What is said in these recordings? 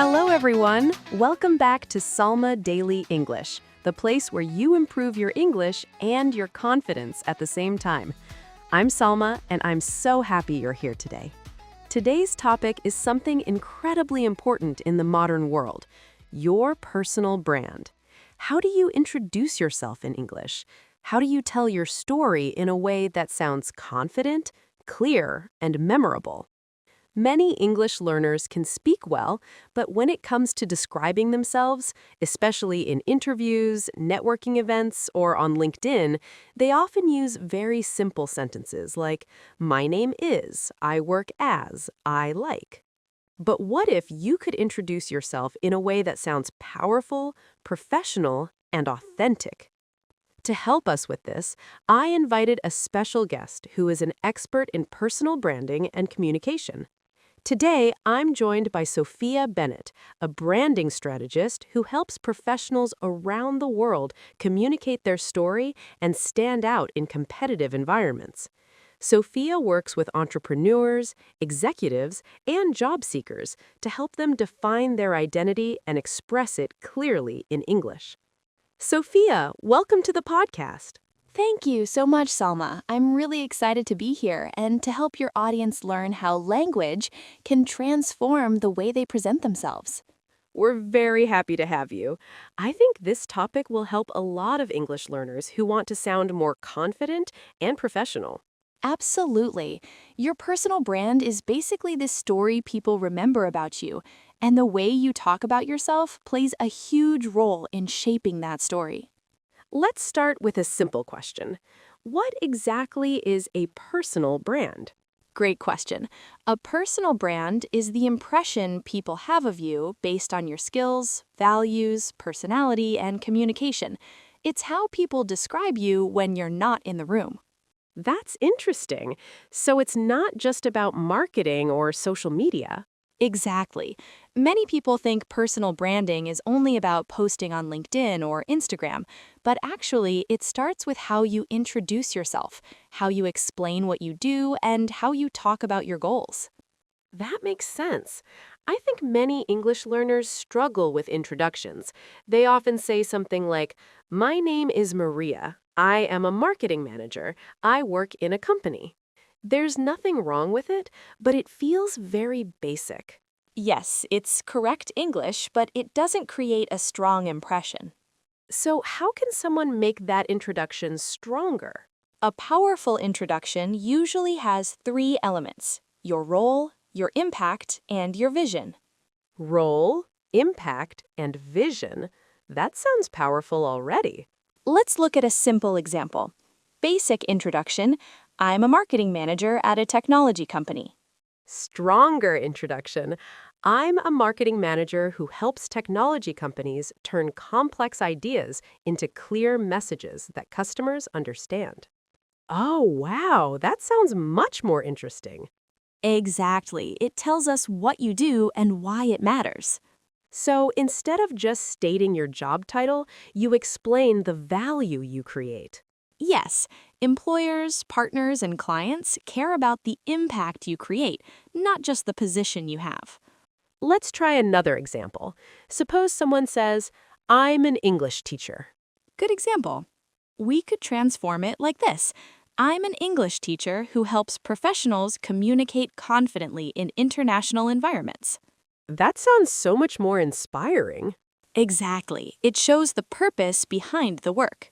Hello, everyone. Welcome back to Salma Daily English, the place where you improve your English and your confidence at the same time. I'm Salma, and I'm so happy you're here today. Today's topic is something incredibly important in the modern world: your personal brand. How do you introduce yourself in English? How do you tell your story in a way that sounds confident, clear, and memorable? Many English learners can speak well, but when it comes to describing themselves, especially in interviews, networking events, or on LinkedIn, they often use very simple sentences like, "My name is," "I work as," "I like." But what if you could introduce yourself in a way that sounds powerful, professional, and authentic? To help us with this, I invited a special guest who is an expert in personal branding and communication. Today, I'm joined by Sophia Bennett, a branding strategist who helps professionals around the world communicate their story and stand out in competitive environments. Sophia works with entrepreneurs, executives, and job seekers to help them define their identity and express it clearly in English. Sophia, welcome to the podcast. Thank you so much, Salma. I'm really excited to be here and to help your audience learn how language can transform the way they present themselves. We're very happy to have you. I think this topic will help a lot of English learners who want to sound more confident and professional. Absolutely. Your personal brand is basically the story people remember about you, and the way you talk about yourself plays a huge role in shaping that story. Let's start with a simple question. What exactly is a personal brand? Great question. A personal brand is the impression people have of you based on your skills, values, personality, and communication. It's how people describe you when you're not in the room. That's interesting. So it's not just about marketing or social media. Exactly. Many people think personal branding is only about posting on LinkedIn or Instagram, but actually it starts with how you introduce yourself, how you explain what you do, and how you talk about your goals. That makes sense. I think many English learners struggle with introductions. They often say something like, "My name is Maria. I am a marketing manager. I work in a company." There's nothing wrong with it, but it feels very basic. Yes, it's correct English, but it doesn't create a strong impression. So how can someone make that introduction stronger? A powerful introduction usually has three elements: your role, your impact, and your vision. Role, impact, and vision. That sounds powerful already. Let's look at a simple example. Basic introduction: I'm a marketing manager at a technology company. Stronger introduction. I'm a marketing manager who helps technology companies turn complex ideas into clear messages that customers understand. Oh, wow, that sounds much more interesting. Exactly. It tells us what you do and why it matters. So instead of just stating your job title, you explain the value you create. Yes, employers, partners, and clients care about the impact you create, not just the position you have. Let's try another example. Suppose someone says, "I'm an English teacher." Good example. We could transform it like this: I'm an English teacher who helps professionals communicate confidently in international environments. That sounds so much more inspiring. Exactly. It shows the purpose behind the work.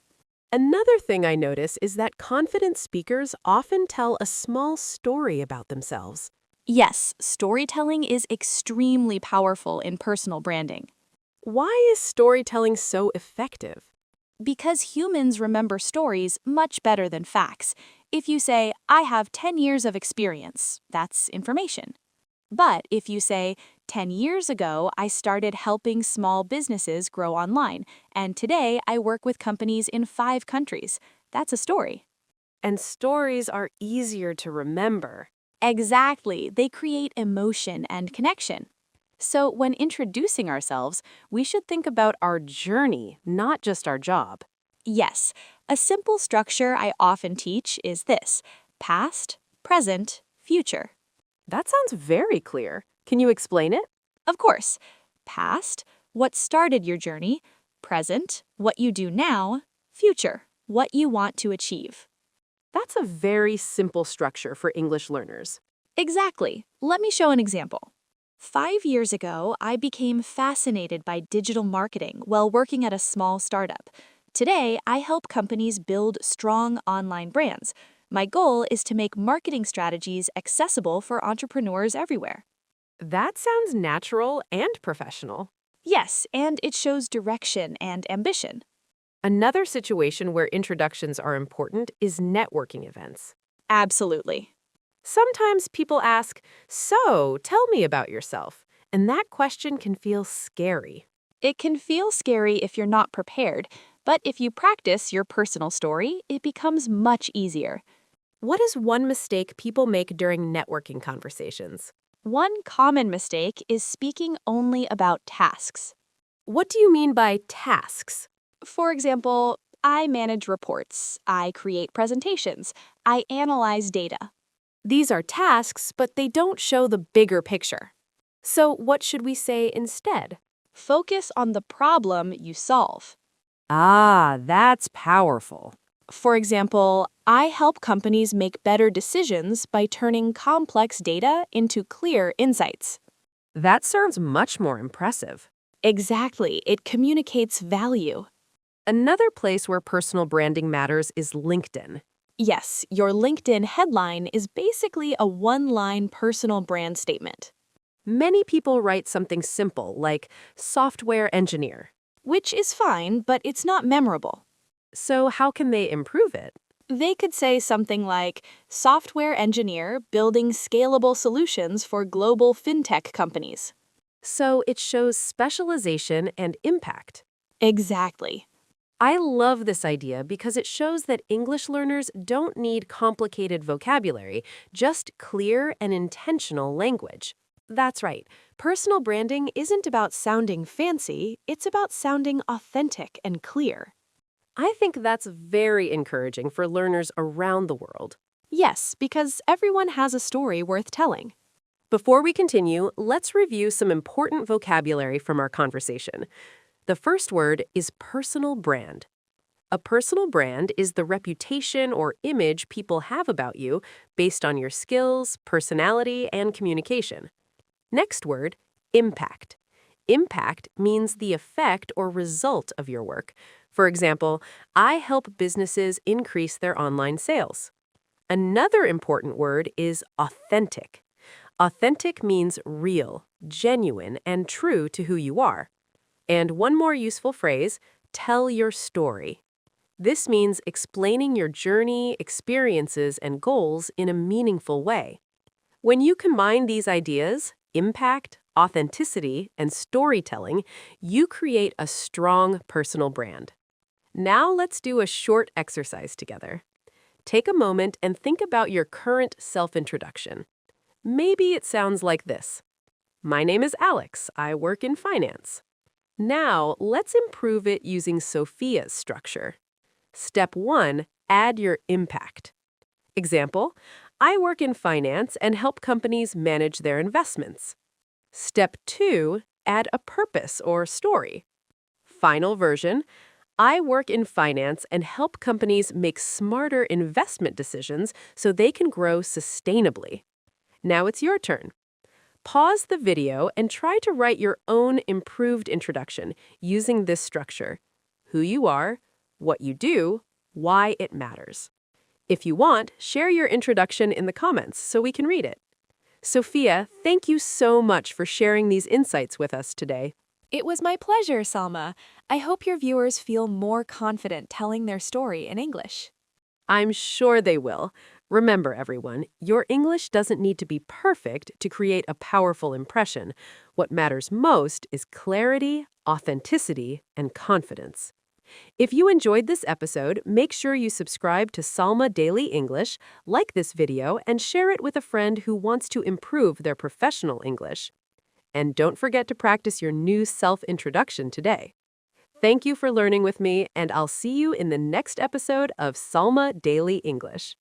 Another thing I notice is that confident speakers often tell a small story about themselves. Yes, storytelling is extremely powerful in personal branding. Why is storytelling so effective? Because humans remember stories much better than facts. If you say, I have 10 years of experience, that's information. But if you say, 10 years ago, I started helping small businesses grow online, and today I work with companies in 5 countries, that's a story. And stories are easier to remember. Exactly, they create emotion and connection. So when introducing ourselves, we should think about our journey, not just our job. Yes, a simple structure I often teach is this: past, present, future. That sounds very clear. Can you explain it? Of course, Past, what started your journey. Present, what you do now. Future, what you want to achieve. That's a very simple structure for English learners. Exactly. Let me show an example. 5 years ago, I became fascinated by digital marketing while working at a small startup. Today, I help companies build strong online brands. My goal is to make marketing strategies accessible for entrepreneurs everywhere. That sounds natural and professional. Yes, and it shows direction and ambition. Another situation where introductions are important is networking events. Absolutely. Sometimes people ask, "So, tell me about yourself." And that question can feel scary. It can feel scary if you're not prepared, but if you practice your personal story, it becomes much easier. What is one mistake people make during networking conversations? One common mistake is speaking only about tasks. What do you mean by tasks? For example, I manage reports, I create presentations, I analyze data. These are tasks, but they don't show the bigger picture. So, what should we say instead? Focus on the problem you solve. Ah, that's powerful. For example, I help companies make better decisions by turning complex data into clear insights. That sounds much more impressive. Exactly, it communicates value. Another place where personal branding matters is LinkedIn. Yes, your LinkedIn headline is basically a one-line personal brand statement, Many people write something simple like software engineer. which is fine, but it's not memorable. So, how can they improve it? They could say something like, software engineer building scalable solutions for global fintech companies. So, it shows specialization and impact. Exactly. I love this idea because it shows that English learners don't need complicated vocabulary, just clear and intentional language. That's right. Personal branding isn't about sounding fancy, it's about sounding authentic and clear. I think that's very encouraging for learners around the world. Yes, because everyone has a story worth telling. Before we continue, let's review some important vocabulary from our conversation. The first word is personal brand. A personal brand is the reputation or image people have about you based on your skills, personality, and communication. Next word, impact. Impact means the effect or result of your work. For example, I help businesses increase their online sales. Another important word is authentic. Authentic means real, genuine, and true to who you are. And one more useful phrase, tell your story. This means explaining your journey, experiences, and goals in a meaningful way. When you combine these ideas, impact, authenticity, and storytelling, you create a strong personal brand. Now let's do a short exercise together. Take a moment and think about your current self-introduction. Maybe it sounds like this. My name is Alex. I work in finance. Now, let's improve it using Sophia's structure. Step 1, add your impact. Example, I work in finance and help companies manage their investments. Step 2, add a purpose or story. Final version, I work in finance and help companies make smarter investment decisions so they can grow sustainably. Now it's your turn. Pause the video and try to write your own improved introduction using this structure: who you are, what you do, why it matters. If you want, share your introduction in the comments so we can read it. Sophia, thank you so much for sharing these insights with us today. It was my pleasure, Salma. I hope your viewers feel more confident telling their story in English. I'm sure they will. Remember, everyone, your English doesn't need to be perfect to create a powerful impression. What matters most is clarity, authenticity, and confidence. If you enjoyed this episode, make sure you subscribe to Salma Daily English, like this video, and share it with a friend who wants to improve their professional English. And don't forget to practice your new self-introduction today. Thank you for learning with me, and I'll see you in the next episode of Salma Daily English.